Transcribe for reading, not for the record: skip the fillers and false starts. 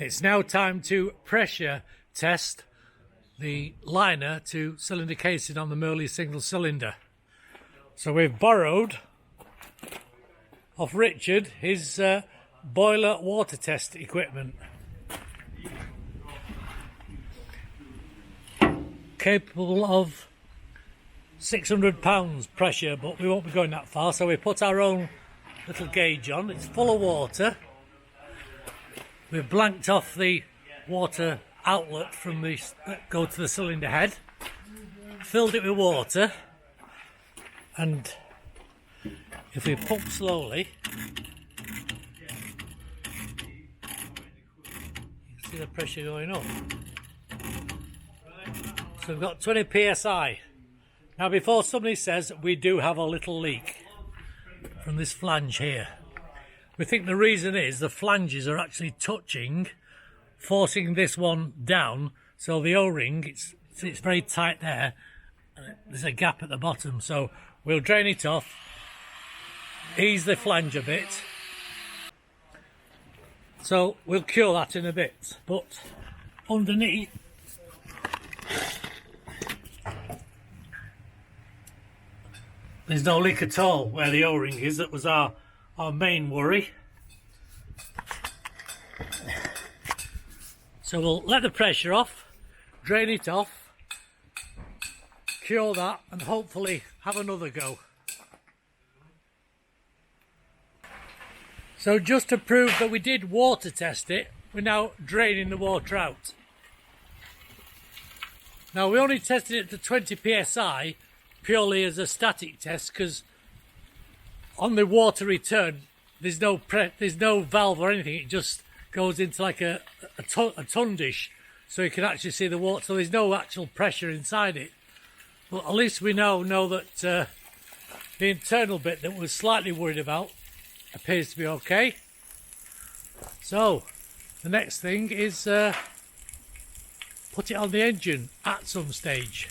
It's now time to pressure test the liner to cylinder casing on the Mirrlees single cylinder. So we've borrowed off Richard his boiler water test equipment. Capable of 600 pounds pressure, but we won't be going that far, so we put our own little gauge on. It's full of water. We've blanked off the water outlet from the that go to the cylinder head, filled it with water, and if we pump slowly, you can see the pressure going up. So we've got 20 psi. Now, before somebody says, we do have a little leak from this flange here. We think the reason is the flanges are actually touching, forcing this one down, so the O-ring, it's very tight there, and there's a gap at the bottom, so we'll drain it off, ease the flange a bit, so we'll cure that in a bit. But underneath, there's no leak at all where the O-ring is. That was our main worry. So we'll let the pressure off, drain it off, cure that, and hopefully have another go. So just to prove that we did water test it, we're now draining the water out. Now, we only tested it to 20 psi purely as a static test, because on the water return there's no valve or anything. It just goes into like a ton dish, so you can actually see the water, so there's no actual pressure inside it. But at least we know that the internal bit that we're slightly worried about appears to be okay. So the next thing is put it on the engine at some stage.